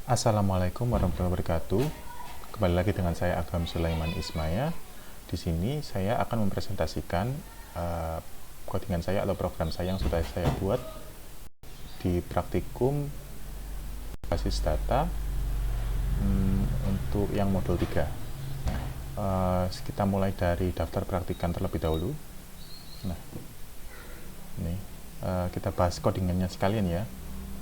Assalamualaikum warahmatullahi wabarakatuh. Kembali lagi dengan saya Agam Sulaiman Ismaya. Di sini saya akan mempresentasikan codingan saya atau program saya yang sudah saya buat di praktikum basis data untuk yang modul 3. Kita mulai dari daftar praktikan terlebih dahulu. Nah, ini kita bahas codingannya sekalian ya.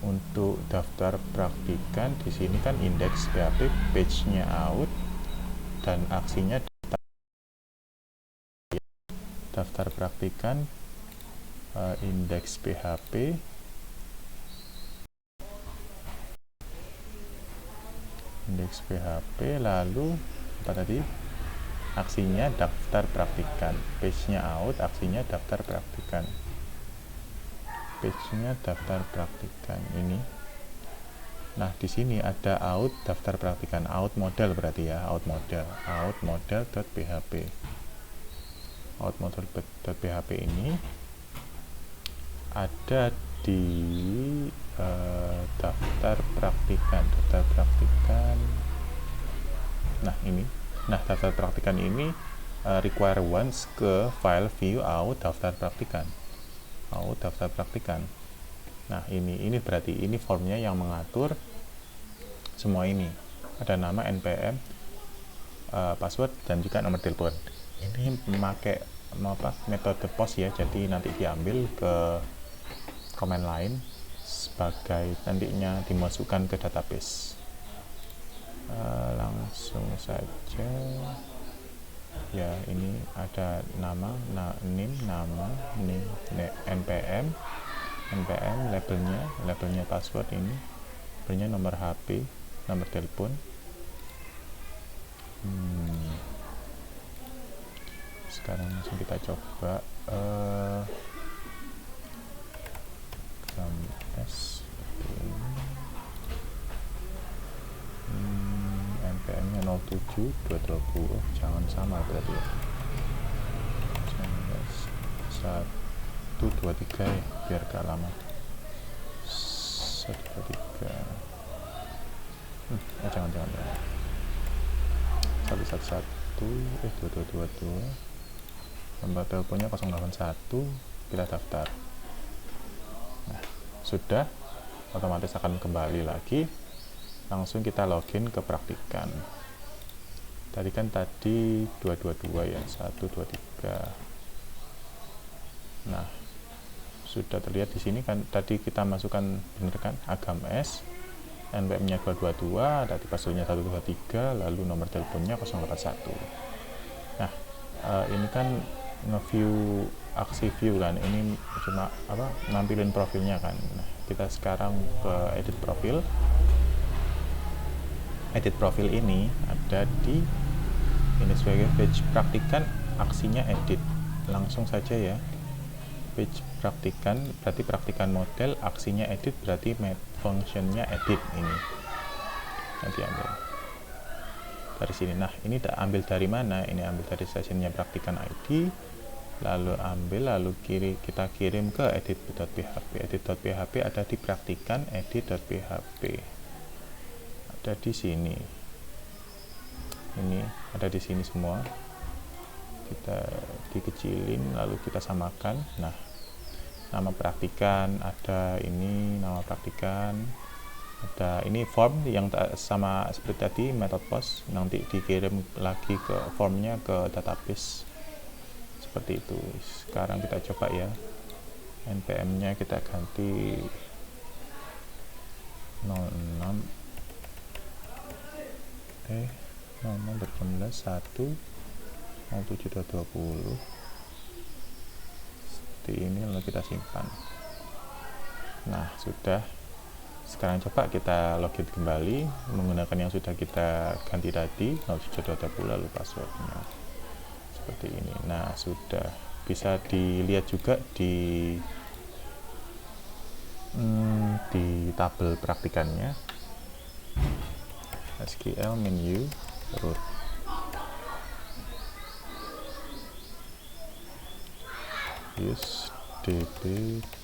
Untuk daftar praktikan di sini kan indeks PHP, page-nya out, dan aksinya daftar praktikan indeks PHP, lalu apa tadi, aksinya daftar praktikan, page-nya out, aksinya daftar praktikan, page-nya daftar praktikan ini. Nah, di sini ada out daftar praktikan, out model berarti ya, out model.php. Out model.php ini ada di daftar praktikan. Nah, ini. Nah, daftar praktikan ini require once ke file view out daftar praktikan. Nah, ini berarti ini formnya yang mengatur semua ini. Ada nama, npm, password, dan juga nomor telepon. Ini memakai metode post ya, jadi nanti diambil ke command line sebagai nantinya dimasukkan ke database. Langsung saja ya, ini ada nama, name, npm, labelnya password, ini labelnya nomor HP, nomor telepon. Sekarang langsung kita coba s npm nya 07 220. Jangan sama berarti ya, 123 ya, biar gak lama. 123 jangan 111 2222. Nomor teleponnya 081. Kita daftar. Nah, sudah, otomatis akan kembali lagi. Langsung kita login ke praktikan. Tadi 222 ya, 123. Nah, sudah terlihat di sini kan tadi kita masukkan bener kan, Agam S, npm-nya 222, tadi password-nya 123, lalu nomor teleponnya 081. Nah, ini kan nge-view aksi view kan, ini cuma nampilin profilnya kan. Nah, kita sekarang ke edit profil. Edit profil ini ada di ini sebagai page praktikan, aksinya edit. Langsung saja ya, page praktikan berarti praktikan model, aksinya edit berarti functionnya edit. Ini nanti ambil dari sini. Nah, ini tak ambil dari mana? Ini ambil dari sessionnya praktikan ID, lalu kita kirim ke edit.php. Edit.php ada di praktikan edit.php. Ada di sini. Ini ada di sini semua. Kita dikecilin lalu kita samakan. Nah, nama praktikan ada, ini nama praktikan. Ada ini form yang sama seperti tadi, method post, nanti dikirim lagi ke formnya ke database. Seperti itu. Sekarang kita coba ya. npm-nya kita ganti 06 berjumlah 1 07220. Seperti ini, lalu kita simpan. Nah, sudah. Sekarang coba kita login kembali menggunakan yang sudah kita ganti tadi, 07220, lalu passwordnya seperti ini. Nah, sudah bisa dilihat juga di tabel praktikannya, SQL menu root. Use db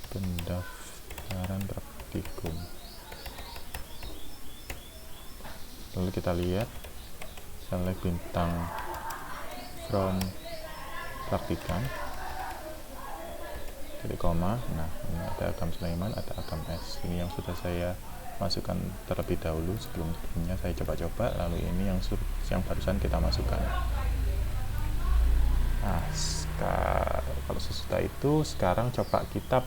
pendaftaran praktikum. Lalu kita lihat select bintang from praktikan titik koma. Nah, ini ada Agam Sulaiman, ada Agam S. Ini yang sudah saya masukkan terlebih dahulu sebelumnya saya coba-coba. Lalu ini yang barusan kita masukkan. Nah, kalau sesudah itu sekarang coba kita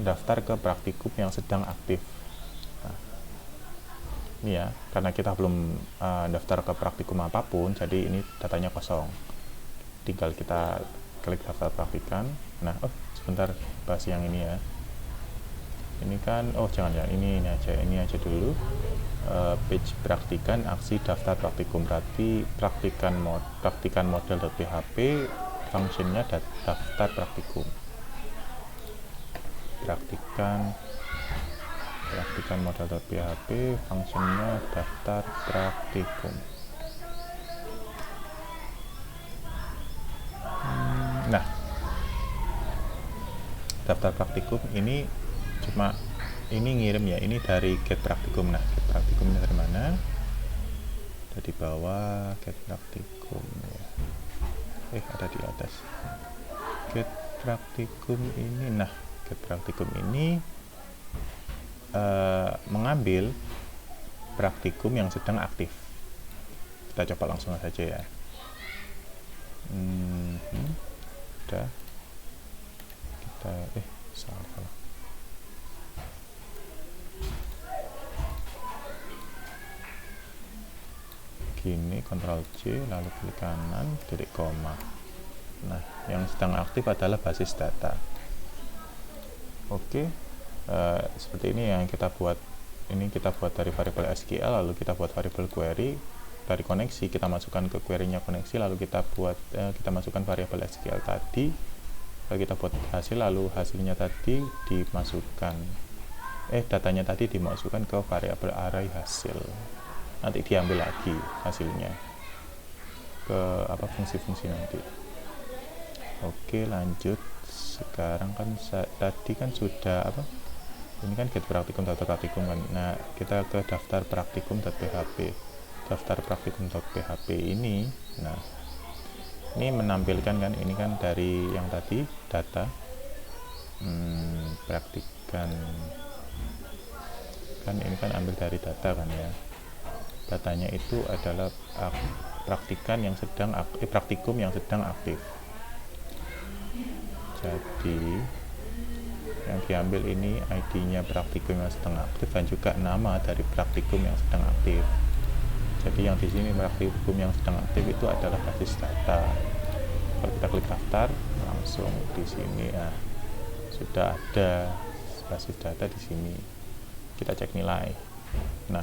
daftar ke praktikum yang sedang aktif. Nah, ini ya, karena kita belum daftar ke praktikum apapun, jadi ini datanya kosong. Tinggal kita klik daftar praktikan. Nah, sebentar, bahas yang ini ya. Ini kan, jangan ini aja dulu. Page praktikan aksi daftar praktikum, berarti praktikan model.php fungsinya daftar praktikum. Praktikan model.php fungsinya daftar praktikum. Nah, daftar praktikum ini cuma ini ngirim ya, ini dari get praktikum. Nah, get praktikum ini dari mana? Ada di bawah get praktikum ya. Ada di atas. Get praktikum ini. Nah, get praktikum ini mengambil praktikum yang sedang aktif. Kita coba langsung saja ya. Udah. Kita salah. Gini, Ctrl C, lalu klik kanan, titik koma. Nah, yang sedang aktif adalah basis data. Oke, seperti ini yang kita buat. Ini kita buat dari variabel SQL, lalu kita buat variabel query. Dari koneksi kita masukkan ke query-nya koneksi, lalu kita masukkan variabel SQL tadi, lalu kita buat hasil, lalu hasilnya tadi dimasukkan. Datanya tadi dimasukkan ke variabel array hasil. Nanti diambil lagi hasilnya ke fungsi-fungsi nanti. Oke, lanjut. Sekarang kan tadi kan sudah ini kan get praktikum daftar praktikum kan. Nah, kita ke daftar praktikum.php. Daftar praktikum.php ini, nah ini menampilkan kan, ini kan dari yang tadi data praktikan kan, ini kan ambil dari data kan ya. Datanya itu adalah praktikum yang sedang aktif. Jadi yang diambil ini ID-nya praktikum yang sedang aktif dan juga nama dari praktikum yang sedang aktif. Jadi yang di sini praktikum yang sedang aktif itu adalah basis data. Kalau kita klik daftar, langsung di sini sudah ada basis data di sini. Kita cek nilai. Nah,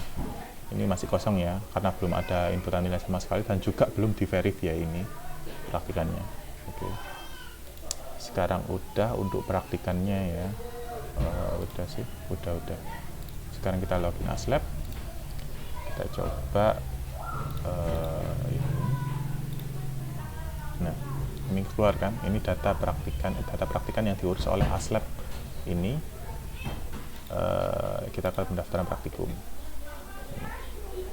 ini masih kosong ya, karena belum ada inputan nilai sama sekali dan juga belum di-verif ya ini praktikannya. Oke. Sekarang udah untuk praktikannya ya. Udah sih, udah. Sekarang kita login Aslab. Kita coba ini. Nah, ini keluar kan, ini data praktikan yang diurus oleh Aslab ini. Kita ke pendaftaran praktikum.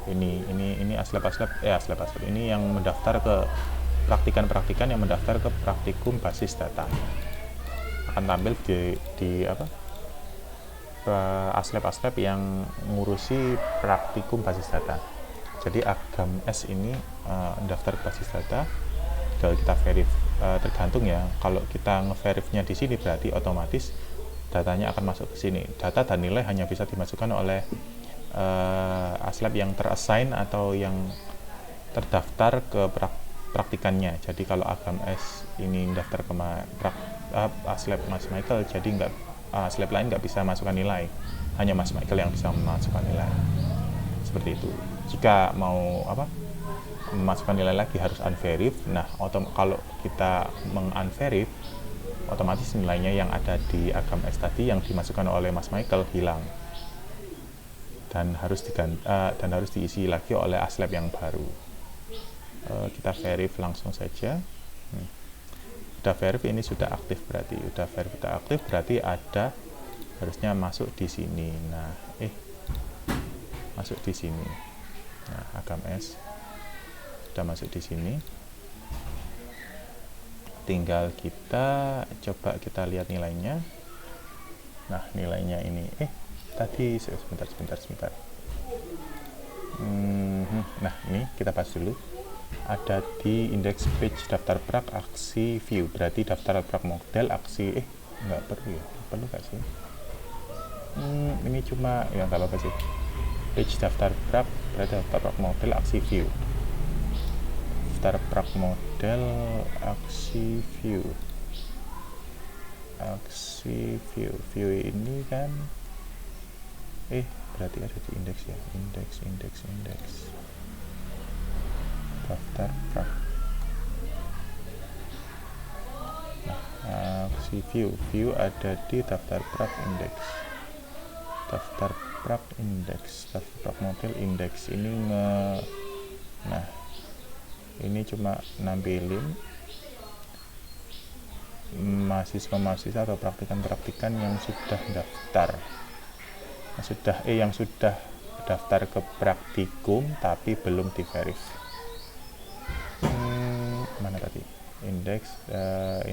Ini Aslab ini yang mendaftar ke praktikan yang mendaftar ke praktikum basis data. Akan tampil di Aslab yang ngurusi praktikum basis data. Jadi Agam S ini daftar ke basis data. Kalau kita verif, tergantung ya. Kalau kita ngeverifnya di sini berarti otomatis datanya akan masuk ke sini. Data dan nilai hanya bisa dimasukkan oleh Aslab yang terassign atau yang terdaftar ke praktikannya. Jadi kalau Agam S ini daftar ke Aslab Mas Michael, jadi Aslab lain nggak bisa masukkan nilai, hanya Mas Michael yang bisa memasukkan nilai. Seperti itu. Jika mau memasukkan nilai lagi harus unverif. Nah, kalau kita mengunverif, otomatis nilainya yang ada di Agam S tadi yang dimasukkan oleh Mas Michael hilang. Dan harus diisi lagi oleh Aslab yang baru. Kita verif langsung saja. Udah verif, ini sudah aktif berarti. Ada harusnya masuk di sini. Nah, masuk di sini. Nah, HKMS sudah masuk di sini. Tinggal kita coba kita lihat nilainya. Nah, nilainya ini tadi sebentar. Nah, ini kita bahas dulu. Ada di indeks page daftar prak aksi view, berarti daftar prak model aksi nggak perlu ya, perlu nggak sih? Ini cuma ya nggak apa-apa sih. Page daftar prak berarti daftar prak model aksi view, daftar prak model aksi view, view ini kan berarti ada di indeks ya, indeks daftar prak. Nah, aksi view ada di daftar prak indeks, daftar prak model indeks ini nah ini cuma nampilin mahasiswa atau praktikan yang sudah daftar, yang sudah daftar ke praktikum tapi belum di-verif. Mana tadi? Indeks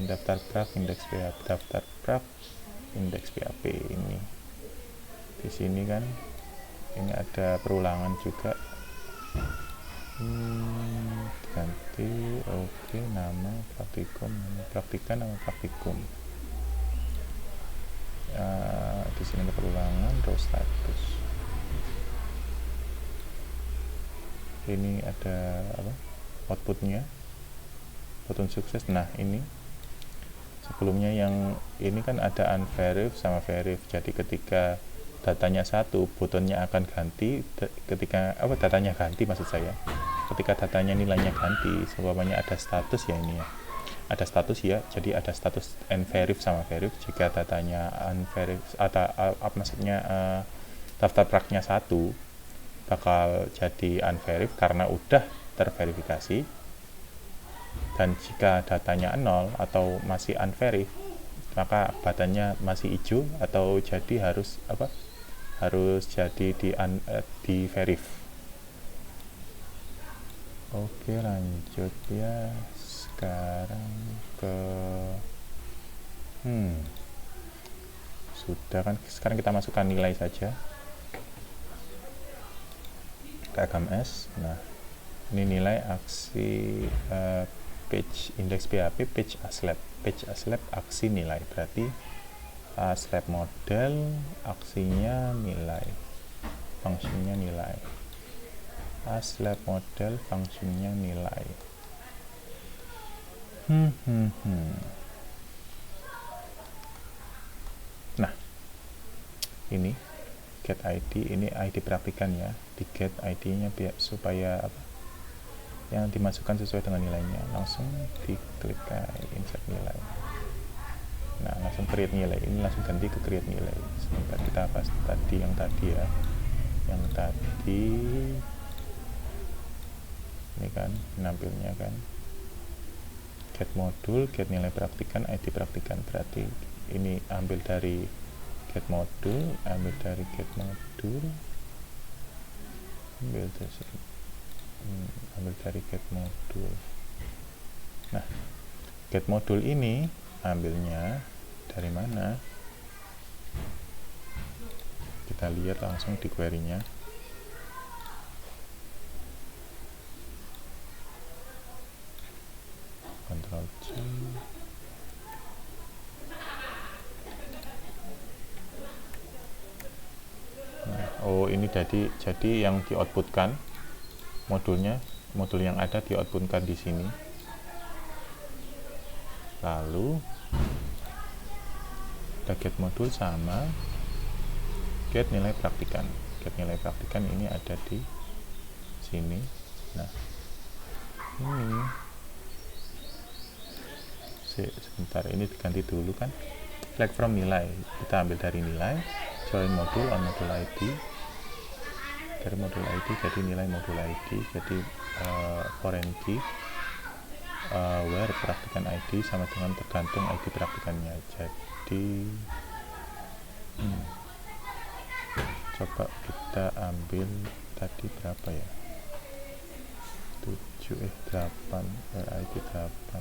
daftar prak indeks PHP, daftar prak indeks PHP ini. Di sini kan ini ada perulangan juga. Ganti nama praktikum, praktikan nama praktikum. Di sini ada perulangan, row status. Ini ada outputnya, button sukses. Nah, ini sebelumnya yang ini kan ada unverif sama verif. Jadi ketika datanya satu, buttonnya akan ganti. Ketika datanya ganti maksud saya. Ketika datanya nilainya ganti, sebabnya ada status ya ini ya. Ada status ya. Jadi ada status unverif sama verif. Jika datanya unverif atau maksudnya daftar praknya satu, bakal jadi unverif karena udah terverifikasi. Dan jika datanya 0 atau masih unverif, maka buttonnya masih hijau atau jadi harus jadi di verif. Oke, lanjut ya. Sekarang ke sudah kan, sekarang kita masukkan nilai saja ke HKMS. Nah, ini nilai aksi page index PHP page aslab aksi nilai, berarti aslab model aksinya nilai, fungsinya nilai, aslab model fungsinya nilai. Nah, ini get ID, ini ID praktikan ya, di get ID-nya supaya yang dimasukkan sesuai dengan nilainya. Langsung diklik insert nilai. Nah, langsung create nilai. Ini langsung ganti ke create nilai. Sebentar, kita bahas tadi yang tadi ya. Yang tadi ini kan nampilnya kan get modul, get nilai praktikan, ID praktikan. Berarti ini ambil dari get modul, ambil dari get modul, ambil dari get modul. Nah, get modul ini ambilnya dari mana? Kita lihat langsung di query-nya. Ctrl C. Nah, ini jadi yang di-outputkan modulnya, modul yang ada di-outputkan di sini. Lalu ada get modul sama get nilai praktikan. Get nilai praktikan ini ada di sini. Nah, ini sebentar, ini diganti dulu kan, select from nilai, kita ambil dari nilai, join modul on modul ID, dari modul ID jadi nilai modul ID, jadi foreign key where praktikan ID sama dengan tergantung ID praktikannya. Jadi coba kita ambil tadi berapa ya, 8 RID 8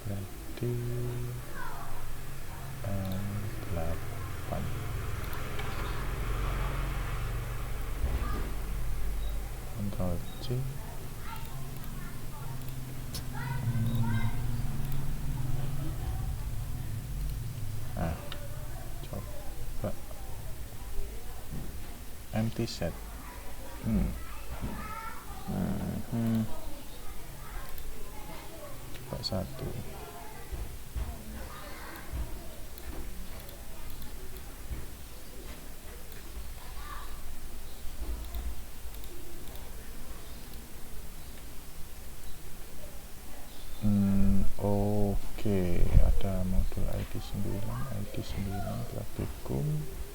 berarti 8 Ctrl C. Nah, coba empty set. Coba 1. Oke, ada modul ID 9 praktikum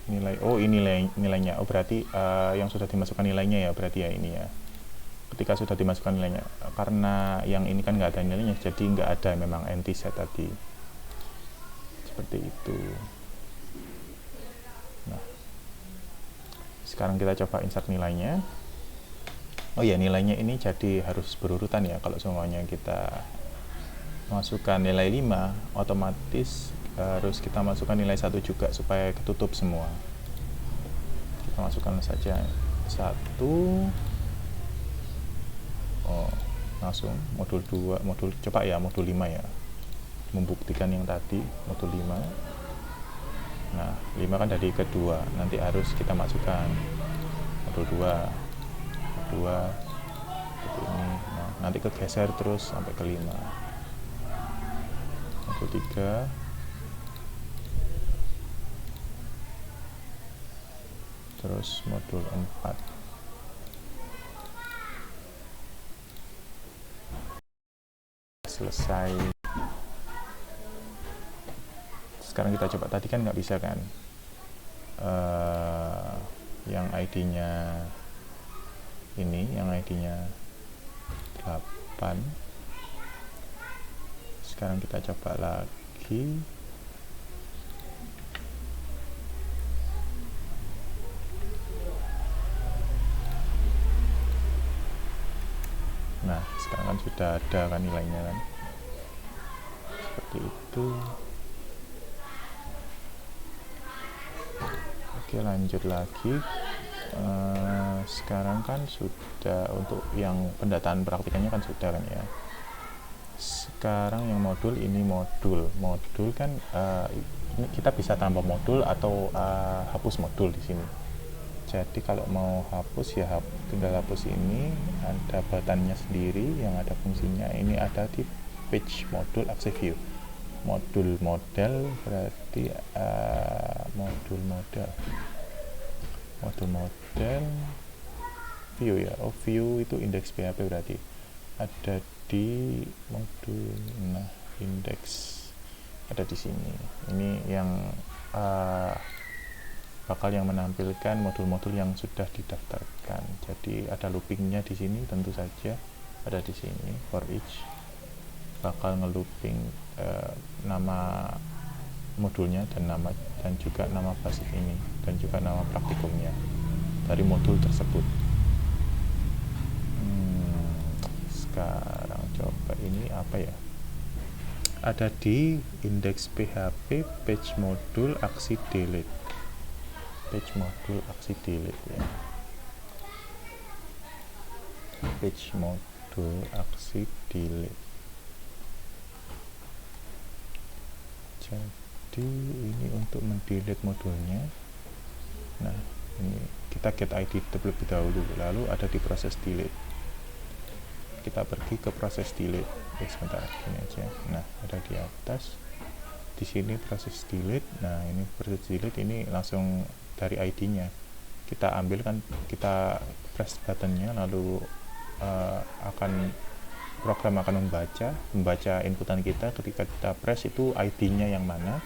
nilai. Oh, ini nilainya. Oh, berarti yang sudah dimasukkan nilainya ya, berarti ya ini ya. Ketika sudah dimasukkan nilainya, karena yang ini kan nggak ada nilainya, jadi nggak ada memang empty set tadi. Seperti itu. Nah, sekarang kita coba insert nilainya. Oh ya, nilainya ini jadi harus berurutan ya. Kalau semuanya kita masukkan nilai 5, otomatis harus kita masukkan nilai 1 juga supaya ketutup semua. Kita masukkan saja 1. Oh, langsung modul 2, coba ya modul 5 ya, membuktikan yang tadi modul 5. Nah, 5 kan dari kedua, nanti harus kita masukkan modul 2 seperti ini. Nah, nanti kegeser terus sampai ke 5. Modul 3, terus modul 4. Selesai. Sekarang kita coba, tadi kan nggak bisa kan, yang ID-nya ini, yang ID-nya 8. Sekarang kita coba lagi. Nah, sekarang kan sudah ada kan nilainya kan, seperti itu. Oke, lanjut lagi. Sekarang kan sudah untuk yang pendataan praktikannya kan sudah kan ya. Sekarang yang modul ini, modul kan ini kita bisa tambah modul atau hapus modul di sini. Jadi kalau mau hapus ya tinggal hapus ini, ada buttonnya sendiri yang ada fungsinya. Ini ada di page modul access view. Modul model berarti modul view ya. Oh, view itu index PHP berarti ada di modul. Nah, index ada di sini. Ini yang bakal yang menampilkan modul-modul yang sudah didaftarkan. Jadi ada loopingnya di sini, tentu saja ada di sini. For each bakal ngelooping nama modulnya dan juga nama basis ini, dan juga nama praktikumnya dari modul tersebut. Sekarang coba ini apa ya, ada di index PHP page modul aksi delete. Page modul aksi delete ya. Page modul aksi delete. Jadi ini untuk mendelete modulnya. Nah, ini kita get ID terlebih dahulu, lalu ada di proses delete. Kita pergi ke proses delete. Sebentar, ini aja. Nah, ada di atas. Di sini proses delete. Nah, ini proses delete ini langsung dari ID-nya. Kita ambil kan, kita press buttonnya, lalu program akan membaca inputan kita. Ketika kita press itu ID-nya yang mana,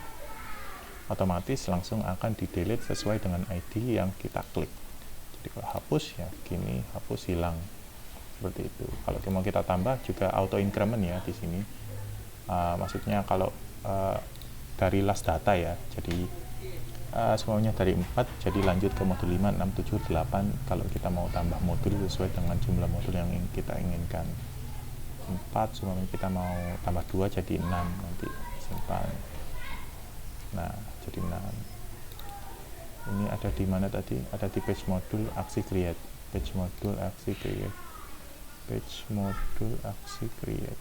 otomatis langsung akan di delete sesuai dengan ID yang kita klik. Jadi kalau hapus ya gini, hapus hilang seperti itu. Kalau mau kita tambah juga auto increment ya di sini. Maksudnya kalau dari last data ya, jadi semuanya dari 4, jadi lanjut ke modul 5, 6, 7, 8 kalau kita mau tambah modul sesuai dengan jumlah modul yang kita inginkan. 4 semuanya kita mau tambah 2 jadi 6, nanti simpan. Nah, jadi 6. Ini ada di mana tadi? Ada di page modul aksi create. Page modul aksi create. Page modul aksi create.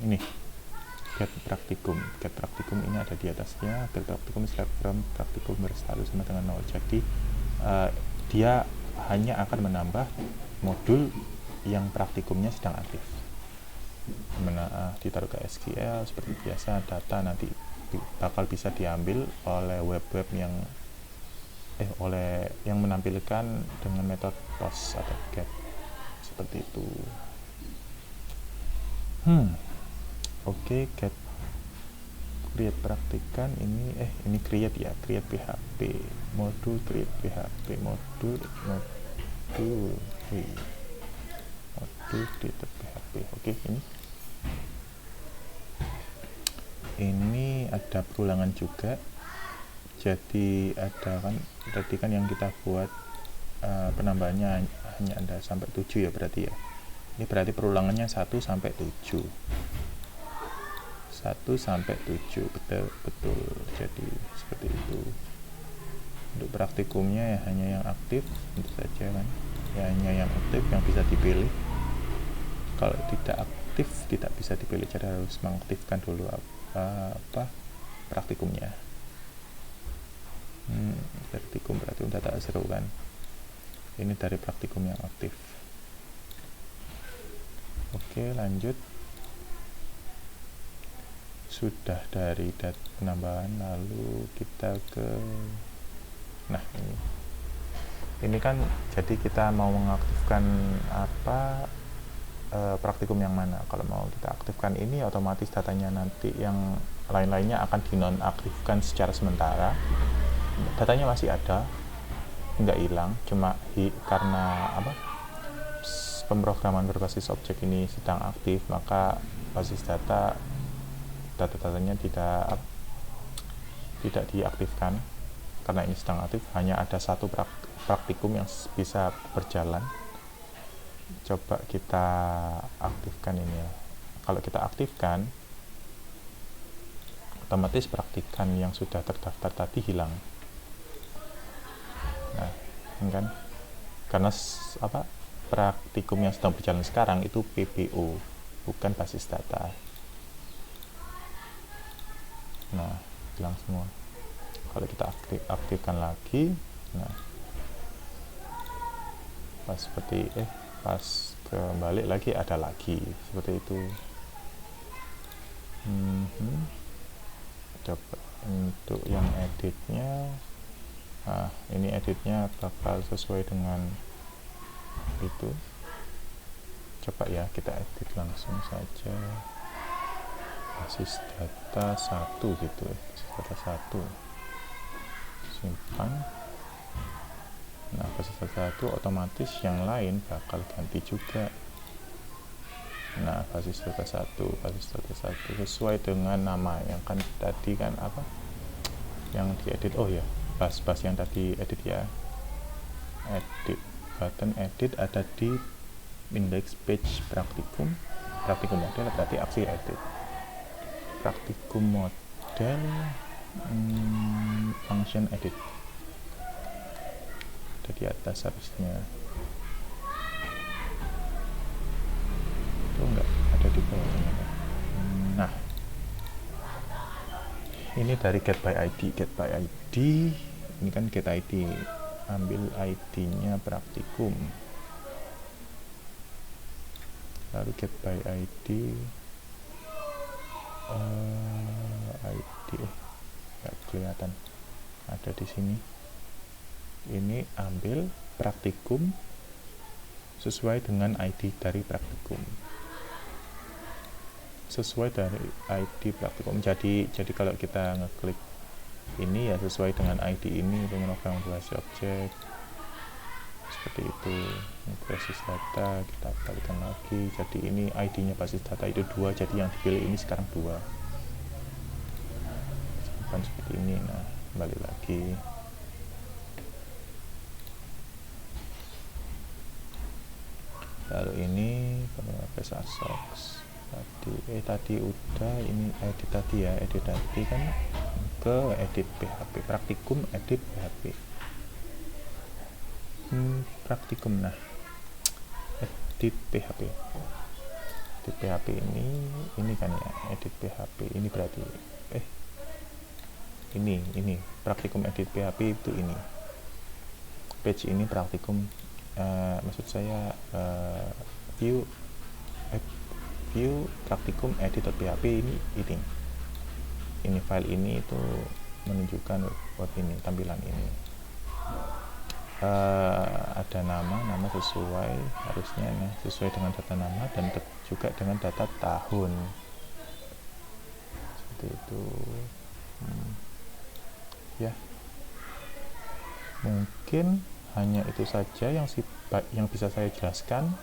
Ini get praktikum. Get praktikum ini ada di atasnya. Get praktikum select from praktikum berstatus sama dengan 0. Jadi dia hanya akan menambah modul yang praktikumnya sedang aktif. Ditaruh ke SQL seperti biasa, data nanti bakal bisa diambil oleh web-web yang oleh yang menampilkan dengan metode post atau get seperti itu. Oke, get create praktikan ini create ya, create PHP modul, create PHP modul create PHP. Oke, ini ada perulangan juga. Jadi ada kan tadi kan yang kita buat penambahannya hanya ada sampai 7 ya berarti ya. Ini berarti perulangannya 1 sampai 7. 1 sampai 7 betul. Jadi seperti itu. Untuk praktikumnya ya hanya yang aktif tentu saja kan. Ya hanya yang aktif yang bisa dipilih. Kalau tidak aktif tidak bisa dipilih, jadi harus mengaktifkan dulu praktikumnya. Praktikum berarti udah tak seru kan. Ini dari praktikum yang aktif. Oke, lanjut. Sudah dari penambahan, lalu kita ke ini kan jadi kita mau mengaktifkan praktikum yang mana. Kalau mau kita aktifkan ini, otomatis datanya nanti yang lain-lainnya akan dinonaktifkan secara sementara. Datanya masih ada, nggak hilang, cuma karena pemrograman berbasis objek ini sedang aktif, maka basis data-datanya tidak diaktifkan karena ini sedang aktif. Hanya ada satu praktikum yang bisa berjalan. Coba kita aktifkan ini ya. Kalau kita aktifkan, otomatis praktikan yang sudah terdaftar tadi hilang. Nah, ini kan karena praktikum yang sedang berjalan sekarang itu PBO, bukan basis data. Nah, hilang semua. Kalau kita aktifkan lagi, nah pas kembali lagi ada lagi seperti itu. Coba untuk yang editnya, ini editnya bakal sesuai dengan itu. Coba ya kita edit langsung saja basis data 1 gitu ya, basis data 1 simpan. Nah, basis data 1 otomatis yang lain bakal ganti juga. Nah, basis data 1 sesuai dengan nama yang kan tadi kan yang diedit. Oh ya, bus yang tadi edit ya. Edit, button edit ada di index page praktikum model, berarti aksi edit. Praktikum model function edit ada di atas harusnya. Itu enggak ada di bawahnya. Nah, ini dari get by ID. Ini kan get ID, ambil ID-nya praktikum, lalu get by ID nggak kelihatan, ada di sini. Ini ambil praktikum sesuai dengan ID dari praktikum, jadi kalau kita ngeklik ini ya sesuai dengan ID ini, pemrograman berbasis objek seperti itu. Ini basis data, kita balikkan lagi, jadi ini ID-nya basis data itu 2, jadi yang dipilih ini sekarang 2 seperti bukan seperti ini. Nah, kembali lagi. Lalu ini Visual Socks tadi udah, ini edit tadi ya, edit tadi kan ke edit PHP, praktikum edit PHP. Praktikum, nah edit PHP. Edit PHP ini kan ya, edit PHP ini berarti ini praktikum edit PHP itu ini. Page ini praktikum, maksud saya view praktikum edit.php ini file ini itu menunjukkan web ini, tampilan ini. Ada nama sesuai, harusnya sesuai dengan data nama dan juga dengan data tahun, seperti itu. Ya, mungkin hanya itu saja yang bisa saya jelaskan.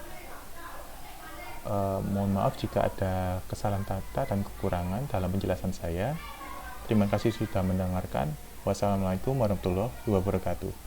Mohon maaf jika ada kesalahan kata dan kekurangan dalam penjelasan saya. Terima kasih sudah mendengarkan. Wassalamualaikum warahmatullahi wabarakatuh.